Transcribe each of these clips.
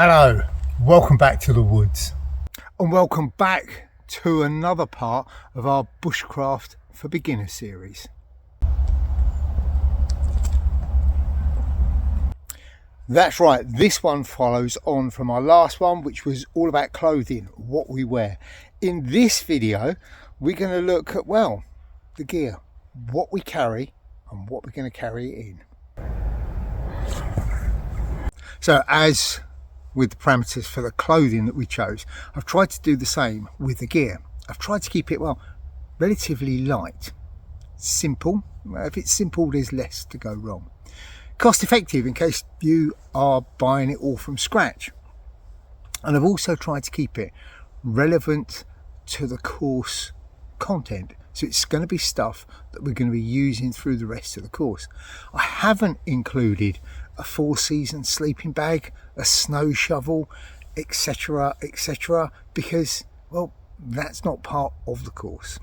Hello, welcome back to the woods and welcome back to another part of our Bushcraft for Beginners series. That's right, this one follows on from our last one, which was all about clothing, what we wear. In this video we're going to look at, well, the gear, what we carry and what we're going to carry it in. So as with the parameters for the clothing that we chose, I've tried to do the same with the gear. I've tried to keep it, well, relatively light, simple. If it's simple, there's less to go wrong. Cost effective in case you are buying it all from scratch. And I've also tried to keep it relevant to the course content. So it's going to be stuff that we're going to be using through the rest of the course. I haven't included a 4-season sleeping bag, a snow shovel, etc, etc, because, well, that's not part of the course.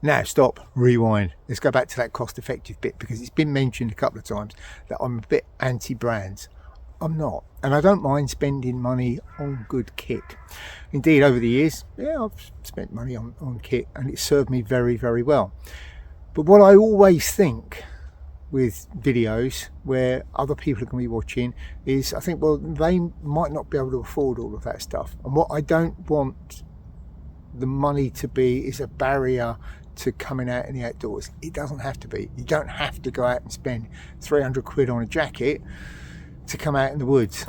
Now stop, rewind, let's go back to that cost effective bit, because it's been mentioned a couple of times that I'm a bit anti-brands. I'm not, and I don't mind spending money on good kit. Indeed, over the years, yeah, I've spent money on kit and it served me very, very well. But what I always think with videos where other people are going to be watching is, I think, well, they might not be able to afford all of that stuff. And what I don't want the money to be is a barrier to coming out in the outdoors. It doesn't have to be. You don't have to go out and spend 300 quid on a jacket to come out in the woods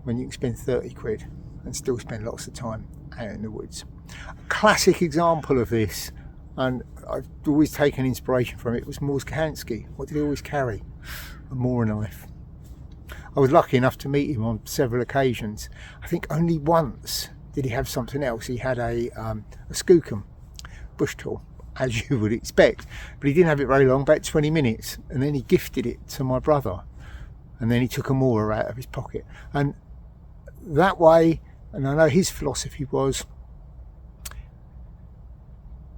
when you can spend 30 quid and still spend lots of time out in the woods. A classic example of this, and I've always taken inspiration from it, was Morskahansky. What did he always carry? A Mora knife. I was lucky enough to meet him on several occasions. I think only once did he have something else. He had a skookum bush tool, as you would expect, but he didn't have it very long, about 20 minutes, and then he gifted it to my brother, and then he took a Mora out of his pocket. And that way, and I know his philosophy was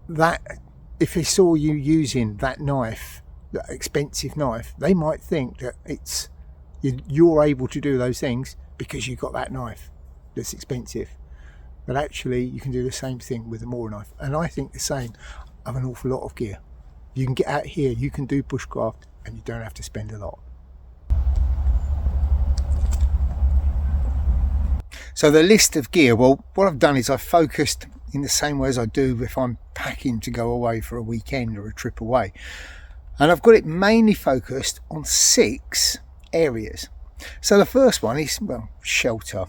that if they saw you using that knife, that expensive knife, they might think that it's you're able to do those things because you've got that knife that's expensive. But actually you can do the same thing with a Mora knife, and I think the same of an awful lot of gear. You can get out here, you can do bushcraft, and you don't have to spend a lot. So the list of gear, well, what I've done is I've focused in the same way as I do if I'm packing to go away for a weekend or a trip away. And I've got it mainly focused on 6 areas. So the first one is, well, shelter,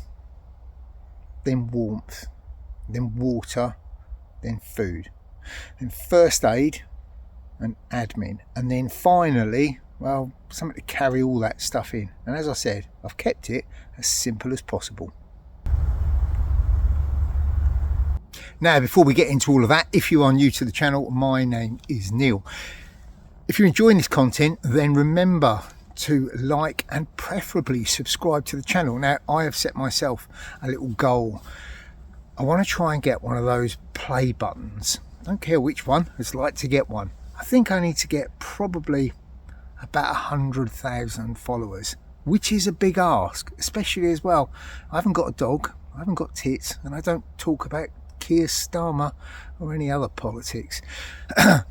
then warmth, then water, then food, then first aid and admin, and then finally, well, something to carry all that stuff in. And as I said, I've kept it as simple as possible. Now, before we get into all of that, if you are new to the channel, my name is Neil. If you're enjoying this content, then remember to like and preferably subscribe to the channel. Now, I have set myself a little goal. I want to try and get one of those play buttons. I don't care which one, I'd like to get one. I think I need to get probably about 100,000 followers, which is a big ask, especially as well. I haven't got a dog, I haven't got tits, and I don't talk about Keir Starmer or any other politics.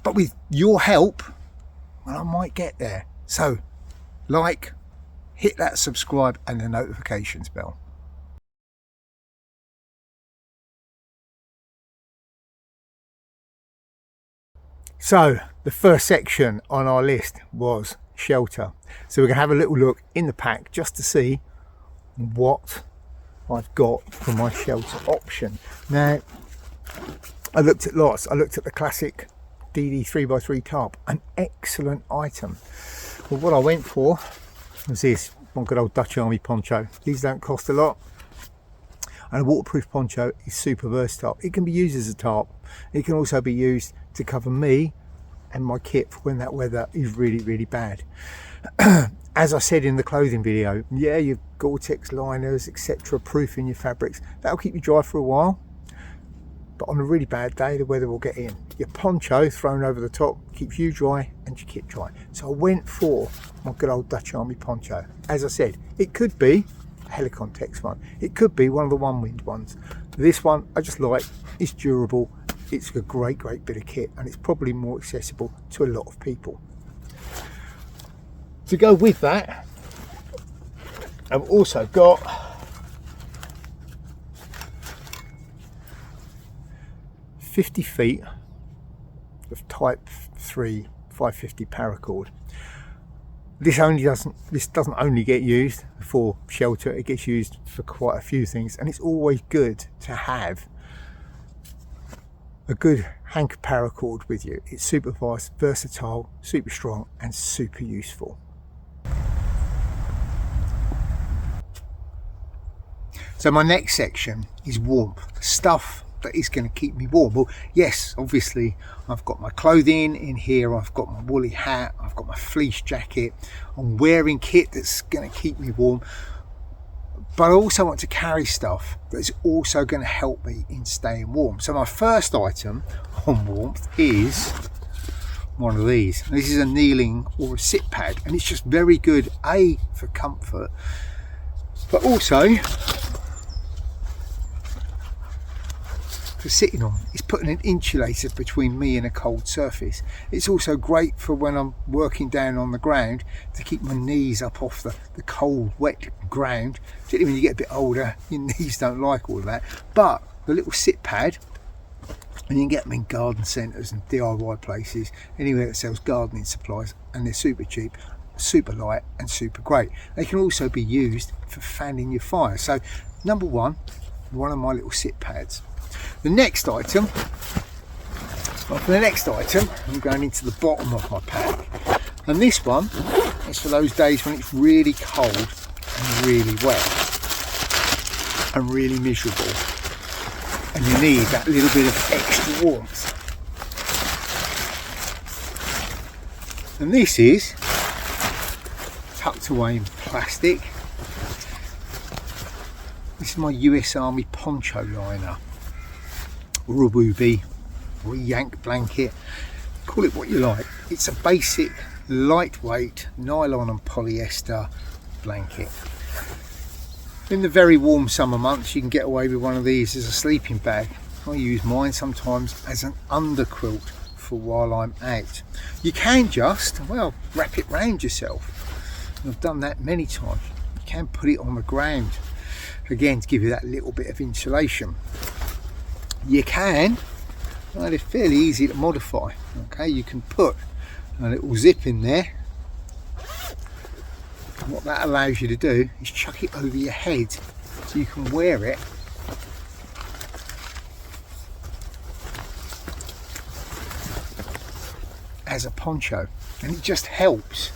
But with your help, well, I might get there. So like, hit that subscribe and the notifications bell. So the first section on our list was shelter. So we're going to have a little look in the pack just to see what I've got for my shelter option. Now, I looked at lots. I looked at the classic DD 3x3 tarp, an excellent item. Well, what I went for was this one good old Dutch Army poncho. These don't cost a lot, and a waterproof poncho is super versatile. It can be used as a tarp. It can also be used to cover me and my kit for when that weather is really, really bad. As I said in the clothing video, yeah, you've Gore-Tex liners, etc, proofing your fabrics. That'll keep you dry for a while. but on a really bad day the weather will get in. Your poncho thrown over the top keeps you dry and your kit dry. So I went for my good old Dutch Army poncho. As I said, it could be a Helicon Tex one, it could be one of the one wind ones. This one I just like, it's durable, it's a great bit of kit, and it's probably more accessible to a lot of people. To go with that, I've also got .50 feet of type 3 550 paracord. This doesn't only get used for shelter, it gets used for quite a few things, and it's always good to have a good hank of paracord with you. It's super fast, versatile, super strong, and super useful. So my next section is warmth, stuff that is going to keep me warm. Well, yes, obviously I've got my clothing in here, I've got my woolly hat, I've got my fleece jacket, I'm wearing kit that's going to keep me warm, but I also want to carry stuff that's also going to help me in staying warm. So my first item on warmth is one of these. This is a kneeling or a sit pad, and it's just very good, A, for comfort, but also for sitting on. It's putting an insulator between me and a cold surface. It's also great for when I'm working down on the ground to keep my knees up off the cold wet ground. Particularly when you get a bit older, your knees don't like all of that. But the little sit pad, and you can get them in garden centres and DIY places, anywhere that sells gardening supplies, and they're super cheap, super light and super great. They can also be used for fanning your fire. So number one of my little sit pads. The next item, I'm going into the bottom of my pack, and this one is for those days when it's really cold and really wet and really miserable, and you need that little bit of extra warmth. And this is tucked away in plastic. This is my US Army poncho liner, or a wooby, or a yank blanket, call it what you like. It's a basic lightweight nylon and polyester blanket. In the very warm summer months you can get away with one of these as a sleeping bag. I use mine sometimes as an underquilt for while I'm out. You can just, well, wrap it round yourself. I've done that many times. You can put it on the ground, again to give you that little bit of insulation. You can, well, it's fairly easy to modify. Okay, you can put a little zip in there, and what that allows you to do is chuck it over your head so you can wear it as a poncho, and it just helps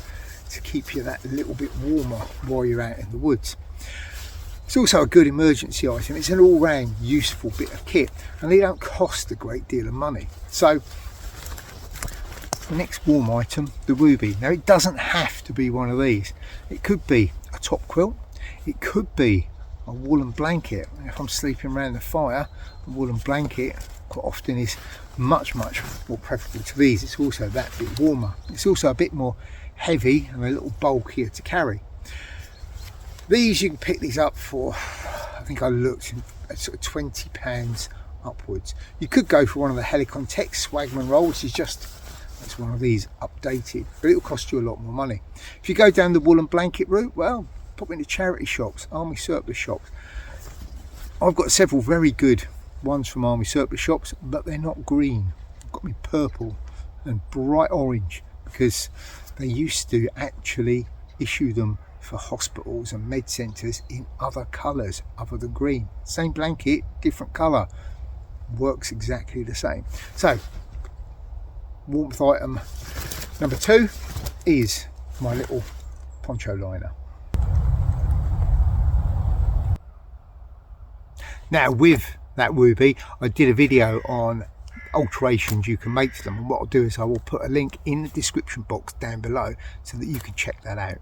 to keep you that little bit warmer while you're out in the woods. It's also a good emergency item. It's an all-round useful bit of kit, and they don't cost a great deal of money. So the next warm item, the wooby. Now it doesn't have to be one of these. It could be a top quilt, it could be a woolen blanket. If I'm sleeping around the fire, a woolen blanket quite often is much more preferable to these. It's also that bit warmer. It's also a bit more heavy and a little bulkier to carry. These, you can pick these up for, I think I looked at sort of £20 upwards. You could go for one of the Helicon Tex Swagman rolls, which is just, it's one of these updated, but it'll cost you a lot more money. If you go down the woolen blanket route, well, pop into charity shops, army surplus shops. I've got several very good ones from army surplus shops, but they're not green. I've got me purple and bright orange, because they used to actually issue them for hospitals and med centres in other colours other than green. Same blanket, different colour, works exactly the same. So warmth item number 2 is my little poncho liner. Now with that wooby, I did a video on alterations you can make to them, and what I'll do is I will put a link in the description box down below so that you can check that out.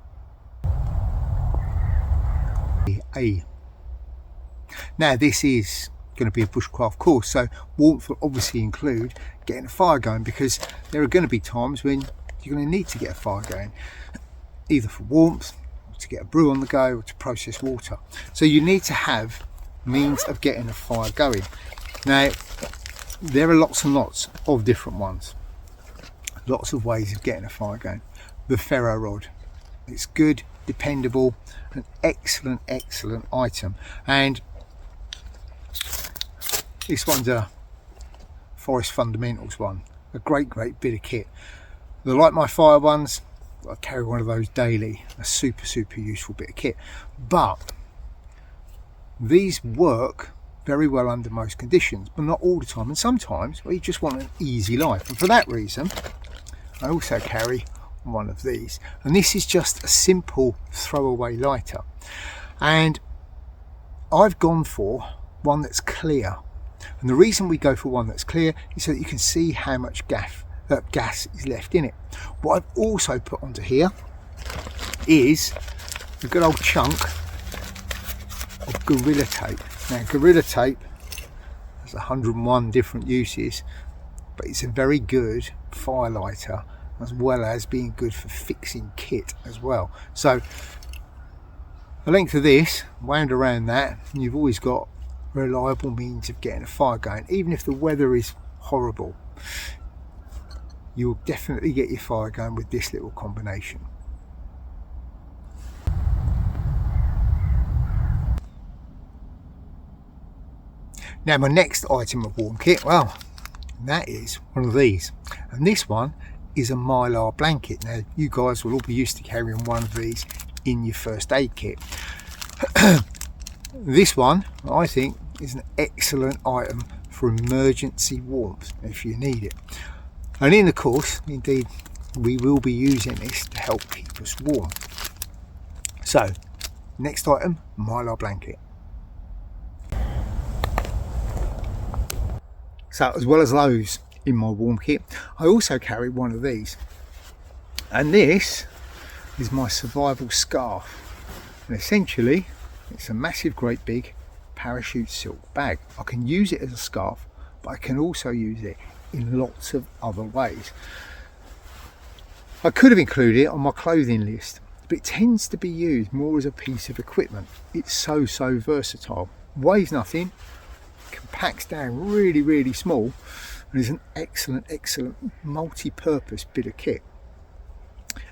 Now this is going to be a bushcraft course, so warmth will obviously include getting a fire going, because there are going to be times when you're going to need to get a fire going, either for warmth, or to get a brew on the go, or to process water. So you need to have means of getting a fire going. Now there are lots and lots of different ones, lots of ways of getting a fire going. The ferro rod, it's good, dependable, an excellent item, and this one's a Forest Fundamentals one, a great bit of kit. The Light My Fire ones, I carry one of those daily, a super useful bit of kit, but these work very well under most conditions, but not all the time, and sometimes you just want an easy life, and for that reason I also carry one of these, and this is just a simple throwaway lighter, and I've gone for one that's clear. And the reason we go for one that's clear is so that you can see how much gas is left in it. What I've also put onto here is a good old chunk of Gorilla Tape. Now Gorilla Tape has 101 different uses, but it's a very good fire lighter, as well as being good for fixing kit as well. So the length of this, wound around that, and you've always got reliable means of getting a fire going. Even if the weather is horrible, you'll definitely get your fire going with this little combination. Now my next item of warm kit, well, that is one of these, and this one is a Mylar blanket. Now you guys will all be used to carrying one of these in your first aid kit. This one I think is an excellent item for emergency warmth if you need it, and in the course indeed we will be using this to help keep us warm. So next item, Mylar blanket. So as well as those in my warm kit, I also carry one of these, and this is my survival scarf, and essentially it's a massive great big parachute silk bag. I can use it as a scarf, but I can also use it in lots of other ways. I could have included it on my clothing list, but it tends to be used more as a piece of equipment. It's so versatile, weighs nothing, compacts down really small, and is an excellent multi-purpose bit of kit.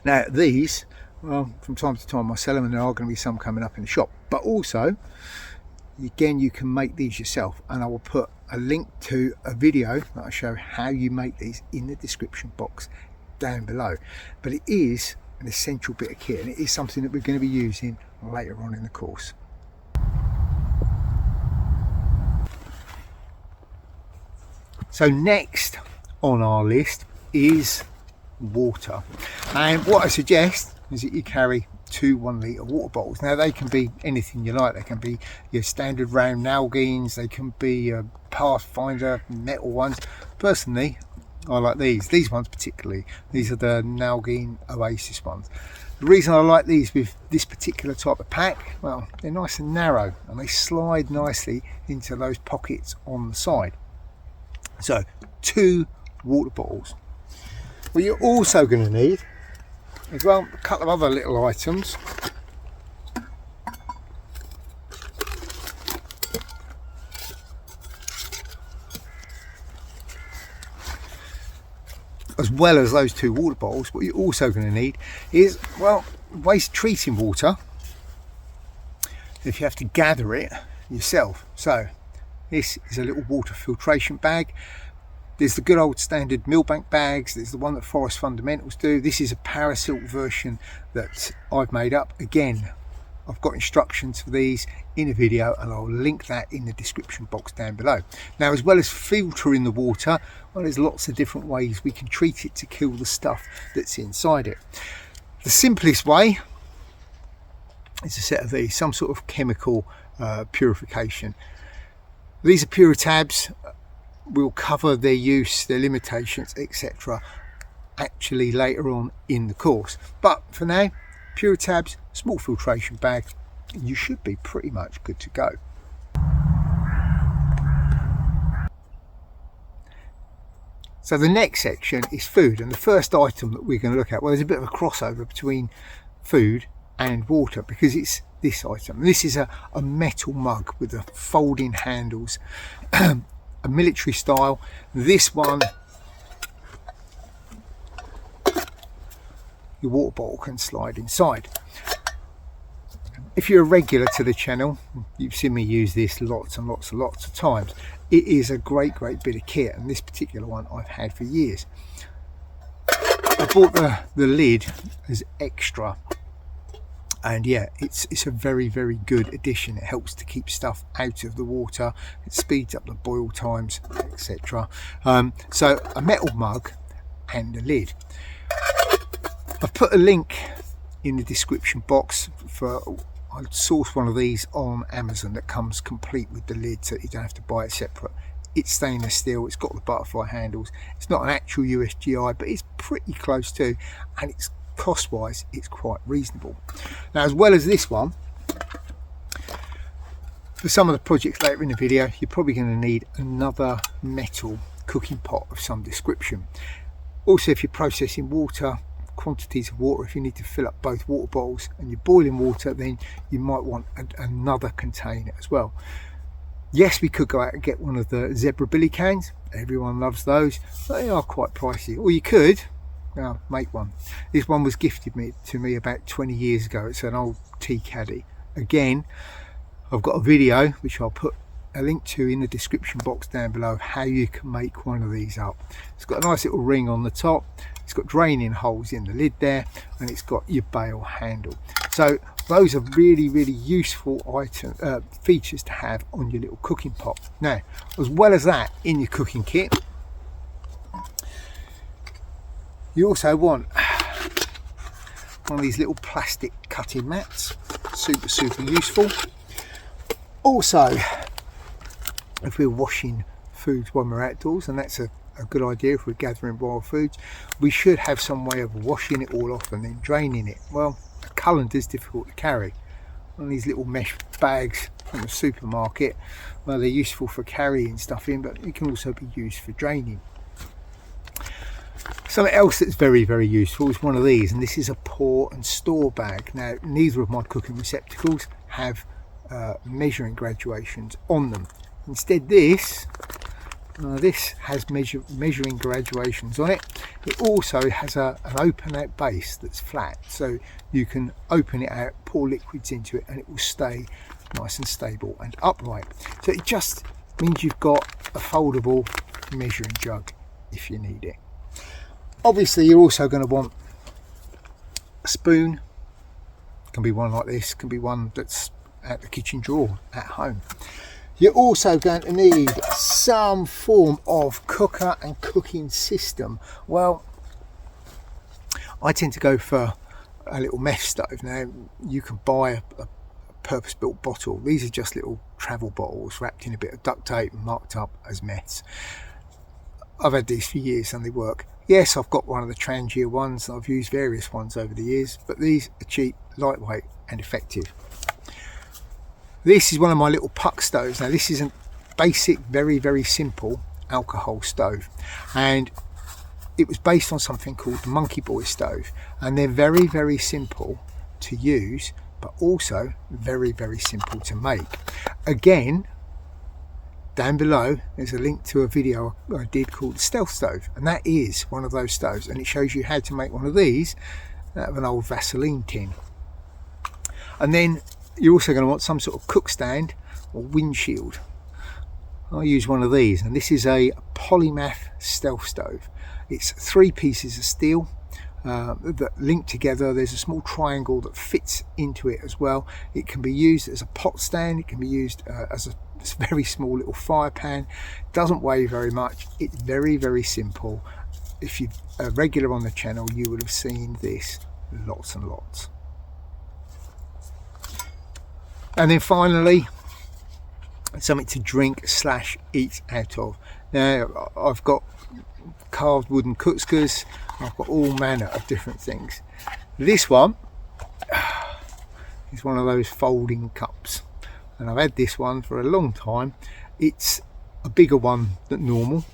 Now these, well, from time to time I sell them, and there are going to be some coming up in the shop, but also again you can make these yourself, and I will put a link to a video that I show how you make these in the description box down below. But it is an essential bit of kit, and it is something that we're going to be using later on in the course. So next on our list is water, and what I suggest is that you carry 2 1-litre water bottles. Now they can be anything you like. They can be your standard round Nalgene's, they can be Pathfinder metal ones. Personally I like these ones particularly. These are the Nalgene Oasis ones. The reason I like these with this particular type of pack, well, they're nice and narrow and they slide nicely into those pockets on the side. So 2 water bottles. What you're also going to need as well, a couple of other little items. As well as those 2 water bottles, what you're also going to need is, well, waste treating water if you have to gather it yourself. So this is a little water filtration bag. There's the good old standard Millbank bags. There's the one that Forest Fundamentals do. This is a Parasilk version that I've made up. Again, I've got instructions for these in a video, and I'll link that in the description box down below. Now, as well as filtering the water, well, there's lots of different ways we can treat it to kill the stuff that's inside it. The simplest way is a set of these, some sort of chemical purification. These are Puritabs. We'll cover their use, their limitations, etc. actually later on in the course. But for now, Puritabs, small filtration bag, you should be pretty much good to go. So the next section is food, and the first item that we're going to look at, well, there's a bit of a crossover between food and water, because it's this item. This is a metal mug with the folding handles, a military style. This one, your water bottle can slide inside. If you're a regular to the channel, you've seen me use this lots and lots and lots of times. It is a great bit of kit, and this particular one I've had for years. I bought the lid as extra, and yeah, it's a very good addition. It helps to keep stuff out of the water, it speeds up the boil times, etc. So a metal mug and a lid. I've put a link in the description box for, I sourced one of these on Amazon that comes complete with the lid, so you don't have to buy it separate. It's stainless steel, it's got the butterfly handles, it's not an actual USGI, but it's pretty close to, and it's cost wise it's quite reasonable. Now, as well as this one, for some of the projects later in the video, you're probably going to need another metal cooking pot of some description. Also, if you're processing water, quantities of water, if you need to fill up both water bottles and you're boiling water, then you might want another container as well. Yes, we could go out and get one of the zebra billy cans, everyone loves those, but they are quite pricey. Or you could make one. This one was gifted to me about 20 years ago. It's an old tea caddy. Again, I've got a video which I'll put a link to in the description box down below of how you can make one of these up. It's got a nice little ring on the top, it's got draining holes in the lid there, and it's got your bail handle. So those are really useful features to have on your little cooking pot. Now, as well as that, in your cooking kit, you also want one of these little plastic cutting mats. Super useful. Also, if we're washing foods when we're outdoors, and that's a good idea if we're gathering wild foods, we should have some way of washing it all off and then draining it. Well, a colander is difficult to carry. One of these little mesh bags from the supermarket, well, they're useful for carrying stuff in, but it can also be used for draining. Something else that's very useful is one of these, and this is a pour and store bag. Now, neither of my cooking receptacles have measuring graduations on them. Instead, this has measuring graduations on it. It also has an open out base that's flat, so you can open it out, pour liquids into it, and it will stay nice and stable and upright. So it just means you've got a foldable measuring jug if you need it. Obviously, you're also going to want a spoon. It can be one like this, can be one that's at the kitchen drawer at home. You're also going to need some form of cooker and cooking system. Well, I tend to go for a little mesh stove. Now, you can buy a purpose-built bottle. These are just little travel bottles wrapped in a bit of duct tape and marked up as meths. I've had these for years and they work. Yes, I've got one of the Trangia ones. I've used various ones over the years, but these are cheap, lightweight and effective. This is one of my little puck stoves. Now, this is a basic, very simple alcohol stove, and it was based on something called the Monkey Boy stove, and they're very simple to use, but also very simple to make. Again, down below there's a link to a video I did called the Stealth Stove, and that is one of those stoves, and it shows you how to make one of these out of an old Vaseline tin. And then you're also going to want some sort of cook stand or windshield. I use one of these, and this is a polymath stealth stove. It's 3 pieces of steel that link together. There's a small triangle that fits into it as well. It can be used as a pot stand, it can be used as a very small little fire pan. It doesn't weigh very much. It's very simple. If you're a regular on the channel, you would have seen this lots and lots. And then finally, something to drink / eat out of. Now, I've got carved wooden kutskas, I've got all manner of different things. This one is one of those folding cups, and I've had this one for a long time. It's a bigger one than normal,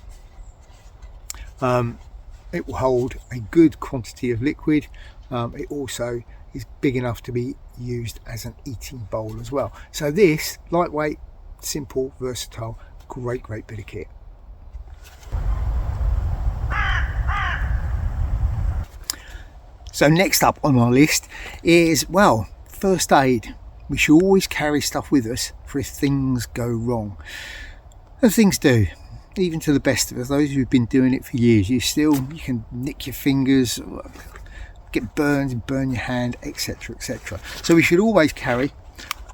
It will hold a good quantity of liquid. It also is big enough to be used as an eating bowl as well. So this, lightweight, simple, versatile, great bit of kit. So next up on our list is, well, first aid. We should always carry stuff with us for if things go wrong. And things do, even to the best of us, those who've been doing it for years. You can nick your fingers, get burns and burn your hand, etc, etc. So we should always carry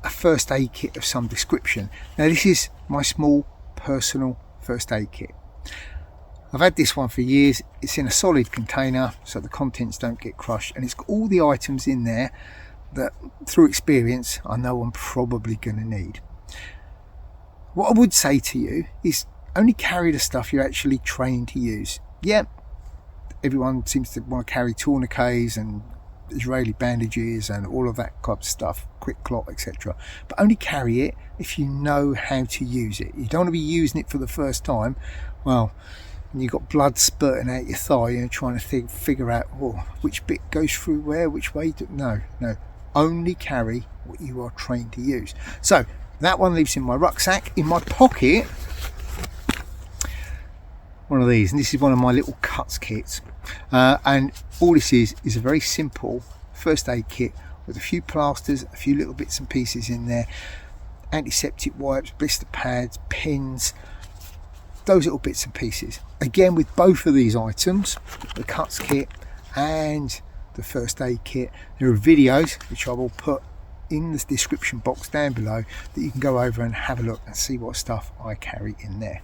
a first aid kit of some description. Now this is my small personal first aid kit. I've had this one for years. It's in a solid container so the contents don't get crushed, and it's got all the items in there that through experience I know I'm probably going to need. What I would say to you is only carry the stuff you're actually trained to use. Yeah, everyone seems to want to carry tourniquets and Israeli bandages and all of that type of stuff, quick clot, etc. But only carry it if you know how to use it. You don't want to be using it for the first time. Well, and you've got blood spurting out your thigh and trying to figure out which bit goes through where, which way. No. Only carry what you are trained to use. So that one lives in my rucksack. In my pocket, one of these, and this is one of my little cuts kits. And all this is a very simple first aid kit with a few plasters, a few little bits and pieces in there, antiseptic wipes, blister pads, pins, those little bits and pieces. Again, with both of these items, the cuts kit and the first aid kit, there are videos which I will put in the description box down below that you can go over and have a look and see what stuff I carry in there.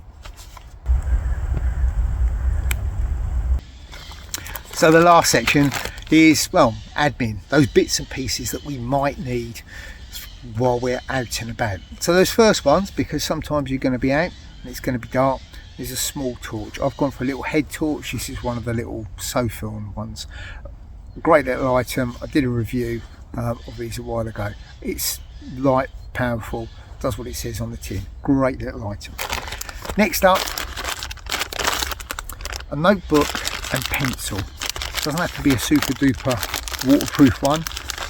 So the last section is, well, admin, those bits and pieces that we might need while we're out and about. So those first ones, because sometimes you're going to be out and it's going to be dark, is a small torch. I've gone for a little head torch. This is one of the little sofa ones. Great little item. I did a review of these a while ago. It's light, powerful, does what it says on the tin. Great little item. Next up, a notebook and pencil. Doesn't have to be a super duper waterproof one.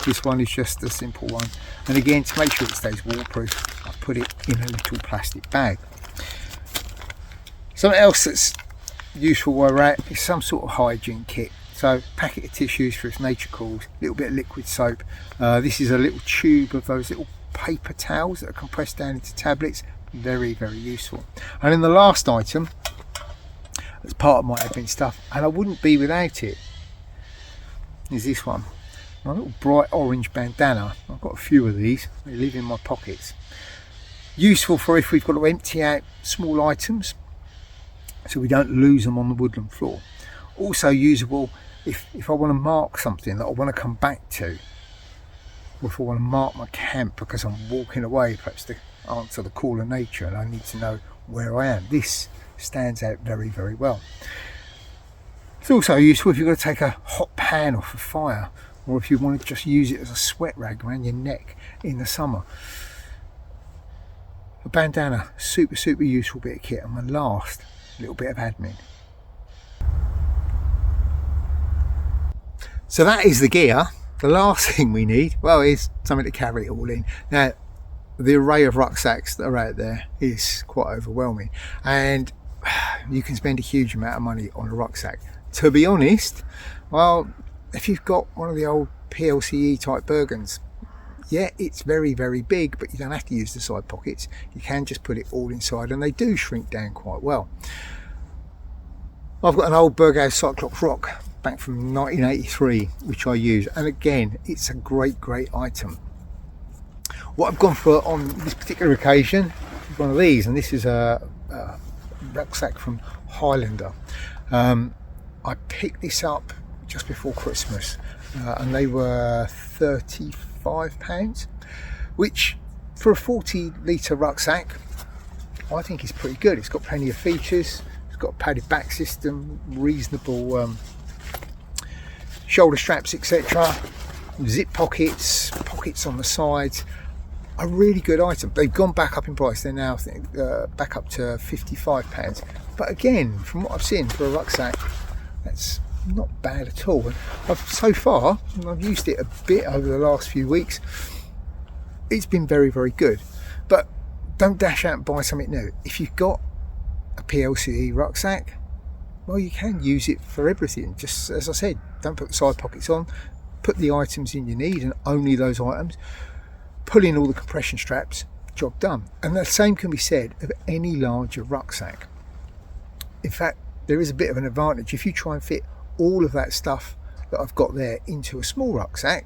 This one is just a simple one. And again, to make sure it stays waterproof, I put it in a little plastic bag. Something else that's useful where we're at is some sort of hygiene kit. So packet of tissues for if nature calls, a little bit of liquid soap. This is a little tube of those little paper towels that are compressed down into tablets. Very useful. And then the last item, that's part of my admin stuff, and I wouldn't be without it, is this one. My little bright orange bandana. I've got a few of these. They live in my pockets. Useful for if we've got to empty out small items so we don't lose them on the woodland floor. Also usable if I want to mark something that I want to come back to, or if I want to mark my camp because I'm walking away perhaps to answer the call of nature and I need to know where I am. This stands out very well. It's also useful if you've got to take a hot pan off a fire, or if you want to just use it as a sweat rag around your neck in the summer. A bandana, super useful bit of kit. And my last little bit of admin. So that is the gear. The last thing we need, well, is something to carry it all in. Now, the array of rucksacks that are out there is quite overwhelming, and you can spend a huge amount of money on a rucksack. To be honest, well, if you've got one of the old PLCE type Bergens, yeah, it's very big, but you don't have to use the side pockets. You can just put it all inside, and they do shrink down quite well. I've got an old Berghaus Cyclops Rock back from 1983, which I use, and again, it's a great item. What I've gone for on this particular occasion is one of these, and this is a rucksack from Highlander. I picked this up just before Christmas, and they were £35, which for a 40-litre rucksack I think is pretty good. It's got plenty of features. It's got a padded back system, reasonable shoulder straps, etc. Zip pockets on the sides. A really good item. They've gone back up in price. They're now, I think, back up to £55. But again, from what I've seen for a rucksack, that's not bad at all. And so far, I've used it a bit over the last few weeks. It's been very, very good. But don't dash out and buy something new. If you've got a PLCE rucksack, well, you can use it for everything. Just as I said, don't put the side pockets on, put the items in you need and only those items, pull in all the compression straps, job done. And the same can be said of any larger rucksack. In fact, there is a bit of an advantage if you try and fit all of that stuff that I've got there into a small rucksack.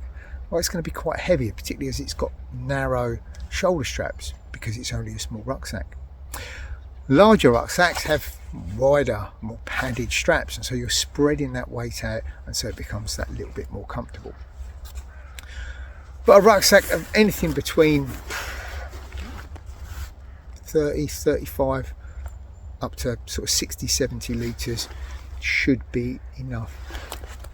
Well, it's going to be quite heavy, particularly as it's got narrow shoulder straps because it's only a small rucksack. Larger rucksacks have wider, more padded straps, and so you're spreading that weight out, and so it becomes that little bit more comfortable. But a rucksack of anything between 30, 35 up to sort of 60, 70 litres should be enough.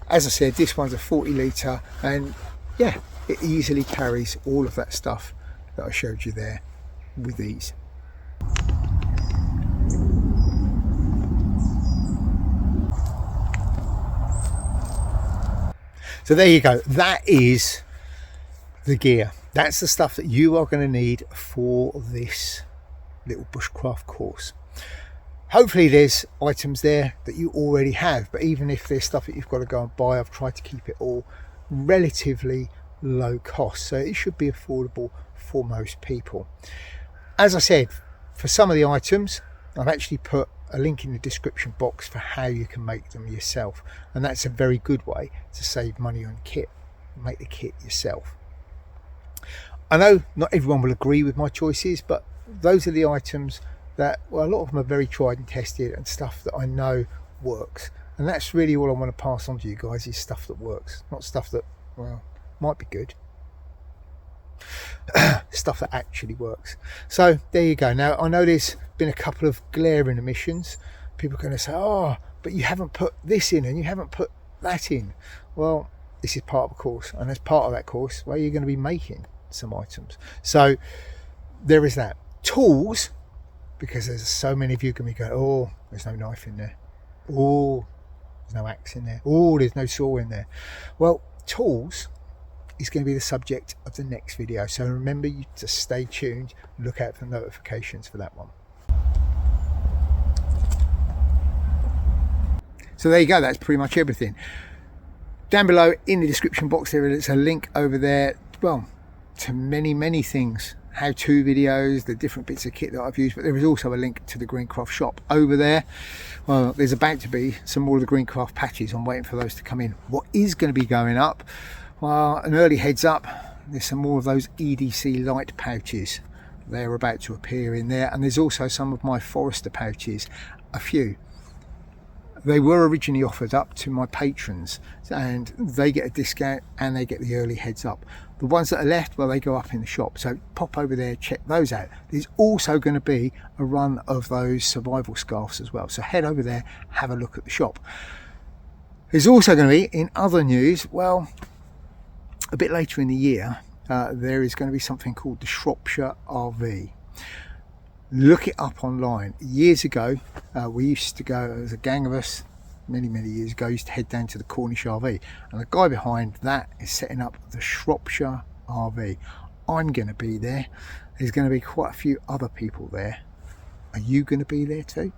As I said, this one's a 40 litre, and yeah, it easily carries all of that stuff that I showed you there with ease. So there you go, that is the gear. That's the stuff that you are going to need for this little bushcraft course. Hopefully there's items there that you already have, but even if there's stuff that you've got to go and buy, I've tried to keep it all relatively low cost, so it should be affordable for most people. As I said, for some of the items, I've actually put a link in the description box for how you can make them yourself, and that's a very good way to save money on kit. Make the kit yourself. I know not everyone will agree with my choices, but those are the items that, well, a lot of them are very tried and tested and stuff that I know works, and that's really all I want to pass on to you guys, is stuff that works, not stuff that, well, might be good. Stuff that actually works. So there you go. Now I know there's been a couple of glaring omissions. People are going to say, oh, but you haven't put this in and you haven't put that in. Well, this is part of a course, and as part of that course, well, you're going to be making some items. So there is that. Tools, because there's so many of you going to be going, oh, there's no knife in there, oh, there's no axe in there, oh, there's no saw in there. Well, tools is going to be the subject of the next video, so remember you to stay tuned, look out for notifications for that one. So there you go, that's pretty much everything. Down below in the description box there is a link over there, well, to many things, how-to videos, the different bits of kit that I've used, but there is also a link to the Greencraft shop over there. Well, there's about to be some more of the Greencraft patches. I'm waiting for those to come in. What is going to be going up, well, an early heads up, there's some more of those EDC Lite pouches. They're about to appear in there, and there's also some of my Forester pouches, a few. They were originally offered up to my patrons, and they get a discount and they get the early heads up. The ones that are left, well, they go up in the shop, so pop over there, check those out. There's also going to be a run of those survival scarves as well, so head over there, have a look at the shop. There's also going to be, in other news, well, a bit later in the year, there is going to be something called the Shropshire RV. Look it up online. Years ago, we used to go, as a gang of us, many years ago, used to head down to the Cornish RV, and the guy behind that is setting up the Shropshire RV. I'm going to be there. There's going to be quite a few other people there. Are you going to be there too?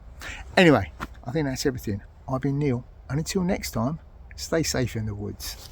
Anyway, I think that's everything. I've been Neil, and until next time, stay safe in the woods.